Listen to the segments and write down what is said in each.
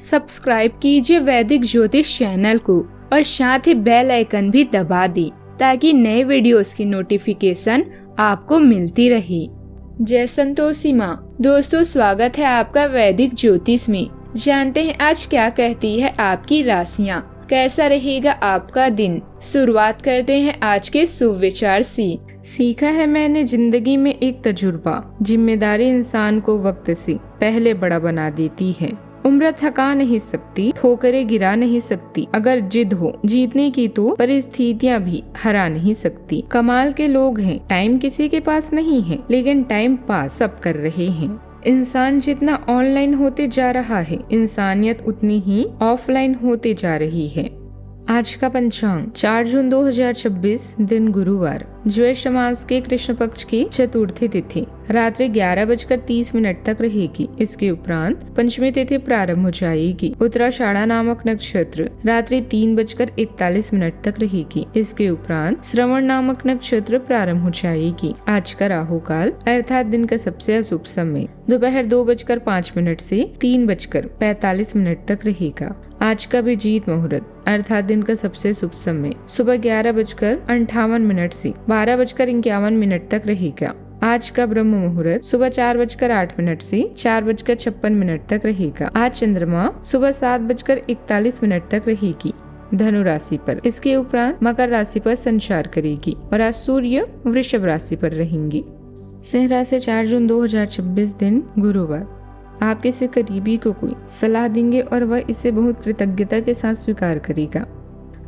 Subscribe कीजिए वैदिक ज्योतिष चैनल को और साथ ही बेल आइकन भी दबा दी ताकि नए वीडियोस की नोटिफिकेशन आपको मिलती रहे। जय संतोषी माँ। दोस्तों, स्वागत है आपका वैदिक ज्योतिष में। जानते हैं आज क्या कहती है आपकी राशियाँ, कैसा रहेगा आपका दिन। शुरुआत करते हैं आज के शुभ विचार से। सीखा है मैंने जिंदगी में एक तजुर्बा, जिम्मेदारी इंसान को वक्त से पहले बड़ा बना देती है। उम्र थका नहीं सकती, ठोकरें गिरा नहीं सकती, अगर जिद हो जीतने की तो परिस्थितियां भी हरा नहीं सकती। कमाल के लोग हैं, टाइम किसी के पास नहीं है, लेकिन टाइम पास सब कर रहे हैं। इंसान जितना ऑनलाइन होते जा रहा है, इंसानियत उतनी ही ऑफलाइन होते जा रही है। आज का पंचांग 4 जून 2026, दिन गुरुवार, ज्येष्ठ मास के कृष्ण पक्ष की चतुर्थी तिथि रात्रि 11:30 तक रहेगी। इसके उपरांत पंचमी तिथि प्रारंभ हो जाएगी। उत्तराषाढ़ा नामक नक्षत्र रात्रि 3:41 तक रहेगी। इसके उपरांत श्रवण नामक नक्षत्र प्रारंभ हो जाएगी। आज का राहु काल अर्थात दिन का सबसे अशुभ समय दोपहर 2:05 से 3:45 तक रहेगा। आज का अभिजीत मुहूर्त अर्थात दिन का सबसे शुभ समय सुबह 11:58 से 12:51 तक रहेगा। आज का ब्रह्म मुहूर्त सुबह 4:08 से 4:56 तक रहेगा। आज चंद्रमा सुबह 7:41 तक रहेगी धनु राशि पर। इसके उपरांत मकर राशि पर संचार करेगी और आज सूर्य वृषभ राशि पर रहेंगी। सिंह राशि 4 जून 2026, दिन गुरुवार। आप किसी करीबी को कोई सलाह देंगे और वह इसे बहुत कृतज्ञता के साथ स्वीकार करेगा।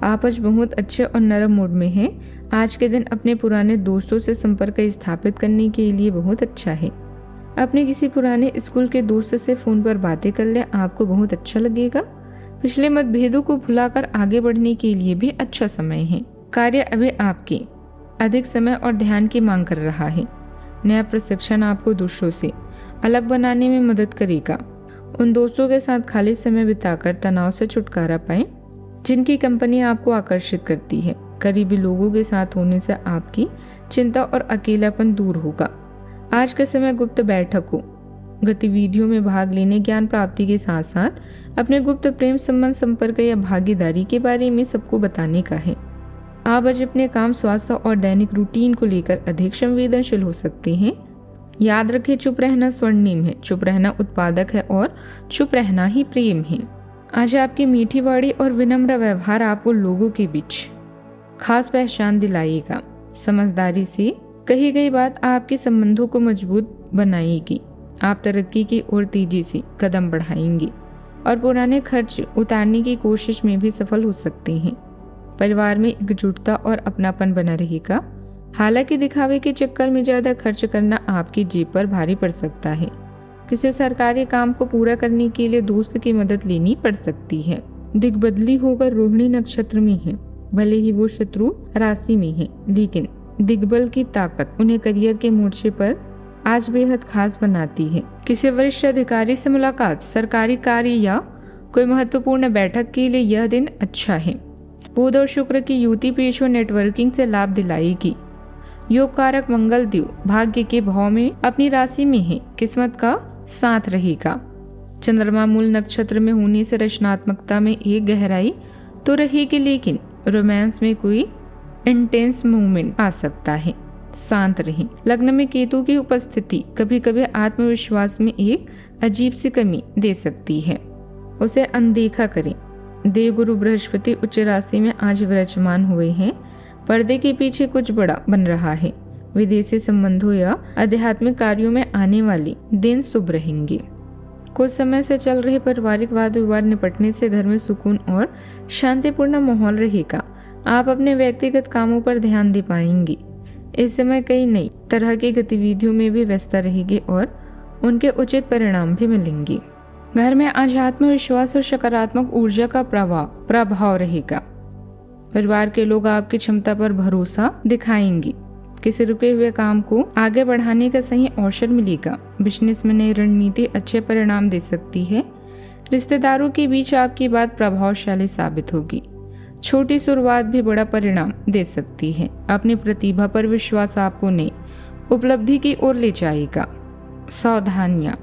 आप आज बहुत अच्छे और नरम मूड में हैं। आज के दिन अपने पुराने दोस्तों से संपर्क स्थापित करने के लिए बहुत अच्छा है। अपने किसी पुराने स्कूल के दोस्त से फोन पर बातें कर ले, आपको बहुत अच्छा लगेगा। पिछले मतभेदों को भुलाकर आगे बढ़ने के लिए भी अच्छा समय है। कार्य अभी आपके अधिक समय और ध्यान की मांग कर रहा है। नया प्रशिक्षण आपको दूसरों से अलग बनाने में मदद करेगा। उन दोस्तों के साथ खाली समय बिताकर तनाव से छुटकारा पाएं जिनकी कंपनी आपको आकर्षित करती है। करीबी लोगों के साथ होने से आपकी चिंता और अकेलापन दूर होगा। आज के समय गुप्त बैठकों गतिविधियों में भाग लेने, ज्ञान प्राप्ति के साथ साथ अपने गुप्त प्रेम संबंध, संपर्क या भागीदारी के बारे में सबको बताने का है। आप आज अपने काम, स्वास्थ्य और दैनिक रूटीन को लेकर अधिक संवेदनशील हो सकते हैं। याद रखें, चुप रहना स्वर्णिम है, चुप रहना उत्पादक है और चुप रहना ही प्रेम है। आज आपकी मीठी वाणी और विनम्र व्यवहार आपको लोगों के बीच खास पहचान दिलाएगा। समझदारी से कही गई बात आपके संबंधों को मजबूत बनाएगी। आप तरक्की की ओर तेजी से कदम बढ़ाएंगे और पुराने खर्च उतारने की कोशिश में भी सफल हो सकते हैं। परिवार में एकजुटता और अपनापन बना रहेगा। हालांकि दिखावे के चक्कर में ज्यादा खर्च करना आपकी जेब पर भारी पड़ सकता है। किसी सरकारी काम को पूरा करने के लिए दोस्त की मदद लेनी पड़ सकती है। दिग्बदली होकर रोहिणी नक्षत्र में है। भले ही वो शत्रु राशि में है, लेकिन दिग्बल की ताकत उन्हें करियर के मोर्चे पर आज बेहद खास बनाती है। किसी वरिष्ठ अधिकारी से मुलाकात, सरकारी कार्य या कोई महत्वपूर्ण बैठक के लिए यह दिन अच्छा है। बुध और शुक्र की युति पेशों नेटवर्किंग से लाभ दिलाएगी। योग कारक मंगल देव भाग्य के भाव में अपनी राशि में है, किस्मत का साथ रहेगा। चंद्रमा मूल नक्षत्र में होने से रचनात्मकता में एक गहराई तो रहेगी, लेकिन रोमांस में कोई इंटेंस मूवमेंट आ सकता है। शांत रहें। लग्न में केतु की उपस्थिति कभी कभी आत्मविश्वास में एक अजीब सी कमी दे सकती है, उसे अनदेखा करें। देवगुरु बृहस्पति उच्च राशि में आज विराजमान हुए हैं। पर्दे के पीछे कुछ बड़ा बन रहा है। विदेशी संबंधों या आध्यात्मिक कार्यों में आने वाली दिन शुभ रहेंगे। कुछ समय से चल रहे पारिवारिक वाद विवाद निपटने से घर में सुकून और शांतिपूर्ण माहौल रहेगा। आप अपने व्यक्तिगत कामों पर ध्यान दे पाएंगे। इस समय कई नई तरह की गतिविधियों में भी व्यस्त रहेंगे और उनके उचित परिणाम भी मिलेंगे। घर में आज आत्मविश्वास और सकारात्मक ऊर्जा का प्रभाव रहेगा। परिवार के लोग आपकी क्षमता पर भरोसा दिखाएंगे। किसी रुके हुए काम को आगे बढ़ाने का सही अवसर मिलेगा। बिजनेस में नई रणनीति अच्छे परिणाम दे सकती है। रिश्तेदारों के बीच आपकी बात प्रभावशाली साबित होगी। छोटी शुरुआत भी बड़ा परिणाम दे सकती है। अपनी प्रतिभा पर विश्वास आपको नई उपलब्धि की ओर ले जाएगा। सावधानियां,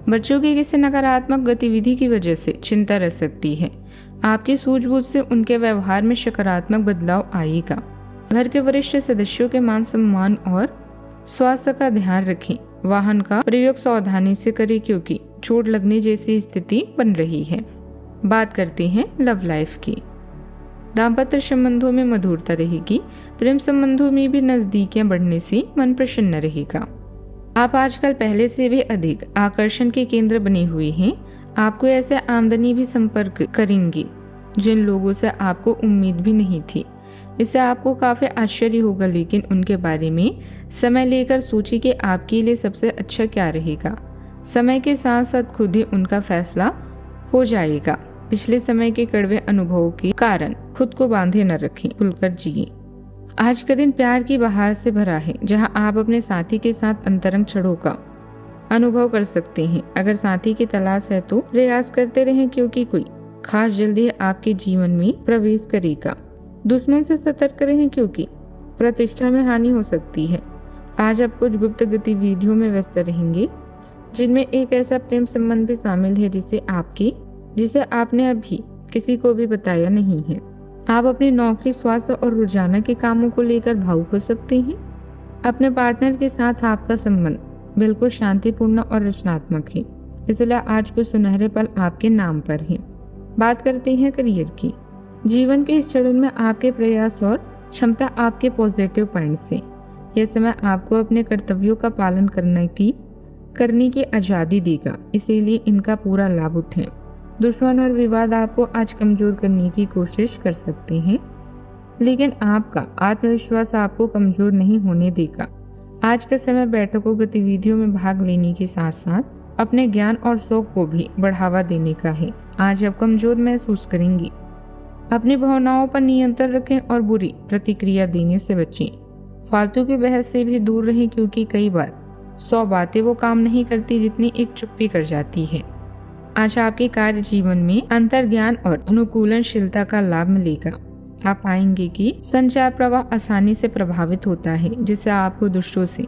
बच्चों की किसी नकारात्मक गतिविधि की वजह से चिंता रह सकती है। आपकी सूझबूझ से उनके व्यवहार में सकारात्मक बदलाव आएगा। घर के वरिष्ठ सदस्यों के मान सम्मान और स्वास्थ्य का ध्यान रखें। वाहन का प्रयोग सावधानी से करें क्योंकि चोट लगने जैसी स्थिति बन रही है। बात करते हैं लव लाइफ की। दाम्पत्य संबंधों में मधुरता रहेगी। प्रेम संबंधों में भी नजदीकियां बढ़ने से मन प्रसन्न रहेगा। आप आजकल पहले से भी अधिक आकर्षण के केंद्र बने हुए हैं। आपको ऐसे आमदनी भी संपर्क करेंगी जिन लोगों से आपको उम्मीद भी नहीं थी। इससे आपको काफी आश्चर्य होगा, लेकिन उनके बारे में समय लेकर सोचिए कि आपके लिए सबसे अच्छा क्या रहेगा। समय के साथ साथ खुद ही उनका फैसला हो जाएगा। पिछले समय के कड़वे अनुभवों के कारण खुद को बांधे न रखें, खुलकर जिए। आज का दिन प्यार की बहार से भरा है, जहां आप अपने साथी के साथ अंतरंग क्षणों का अनुभव कर सकते हैं। अगर साथी की तलाश है तो प्रयास करते रहें क्योंकि कोई खास जल्दी आपके जीवन में प्रवेश करेगा। दुश्मन से सतर्क रहें क्योंकि प्रतिष्ठा में हानि हो सकती है। आज आप कुछ गुप्त गतिविधियों में व्यस्त रहेंगे जिनमें एक ऐसा प्रेम संबंध भी शामिल है जिसे आपने अभी किसी को भी बताया नहीं है। आप अपनी नौकरी, स्वास्थ्य और रोजाना के कामों को लेकर भावुक हो सकते हैं। अपने पार्टनर के साथ आपका संबंध बिल्कुल शांतिपूर्ण और रचनात्मक है, इसलिए आज के सुनहरे पल आपके नाम पर हैं। बात करते हैं करियर की। जीवन के इस चरण में आपके प्रयास और क्षमता आपके पॉजिटिव पॉइंट्स हैं। यह समय आपको अपने कर्तव्यों का पालन करने की आजादी देगा, इसीलिए इनका पूरा लाभ उठाएं। दुश्मन और विवाद आपको आज कमजोर करने की कोशिश कर सकते हैं, लेकिन आपका आत्मविश्वास आपको कमजोर नहीं होने देगा। आज का समय बैठकों, गतिविधियों में भाग लेने के साथ साथ अपने ज्ञान और शौक को भी बढ़ावा देने का है। आज आप कमजोर महसूस करेंगी। अपनी भावनाओं पर नियंत्रण रखें और बुरी प्रतिक्रिया देने से बचें। फालतू की बहस से भी दूर रहें क्योंकि कई बार 100 बातें वो काम नहीं करती जितनी एक चुप्पी कर जाती है। आज आपके कार्य जीवन में अंतर्ज्ञान और अनुकूलनशीलता का लाभ मिलेगा। आप पाएंगे कि संचार प्रवाह आसानी से प्रभावित होता है, जिससे आपको दूसरों से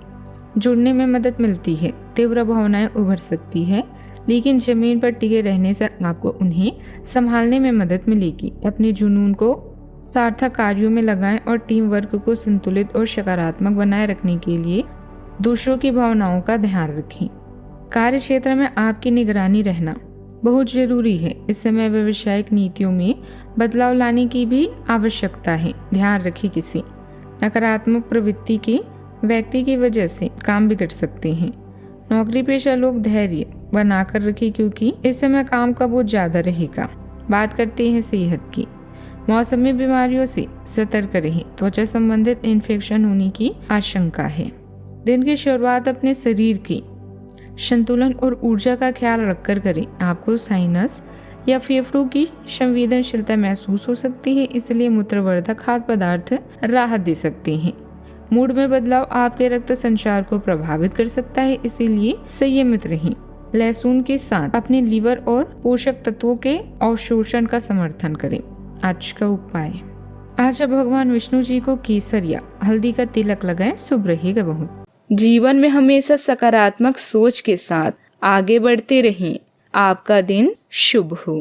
जुड़ने में मदद मिलती है। तीव्र भावनाएं उभर सकती है, लेकिन जमीन पर टिके रहने से आपको उन्हें संभालने में मदद मिलेगी। अपने जुनून को सार्थक कार्यों में लगाएं और टीम वर्क को संतुलित और सकारात्मक बनाए रखने के लिए दूसरों की भावनाओं का ध्यान रखें। कार्य क्षेत्र में आपकी निगरानी रहना बहुत जरूरी है। इस समय व्यावसायिक नीतियों में बदलाव लाने की भी आवश्यकता है। ध्यान रखें, किसी नकारात्मक प्रवृत्ति के व्यक्ति की वजह से काम बिगड़ सकते हैं। नौकरी पेशा लोग धैर्य बनाकर रखें क्योंकि इस समय काम का बोझ ज्यादा रहेगा। बात करते हैं सेहत की। मौसमी बीमारियों से सतर्क रहें। त्वचा संबंधित इन्फेक्शन होने की आशंका है। दिन की शुरुआत अपने शरीर की संतुलन और ऊर्जा का ख्याल रखकर करें। आपको साइनस या फेफड़ों की संवेदनशीलता महसूस हो सकती है, इसलिए मूत्रवर्धक खाद्य पदार्थ राहत दे सकते हैं। मूड में बदलाव आपके रक्त संचार को प्रभावित कर सकता है, इसीलिए संयमित रहें। लहसुन के साथ अपने लीवर और पोषक तत्वों के अवशोषण का समर्थन करें। आज का उपाय, आज भगवान विष्णु जी को केसर या हल्दी का तिलक लगाएं, शुभ रहेगा बहुत। जीवन में हमेशा सकारात्मक सोच के साथ आगे बढ़ते रहें। आपका दिन शुभ हो।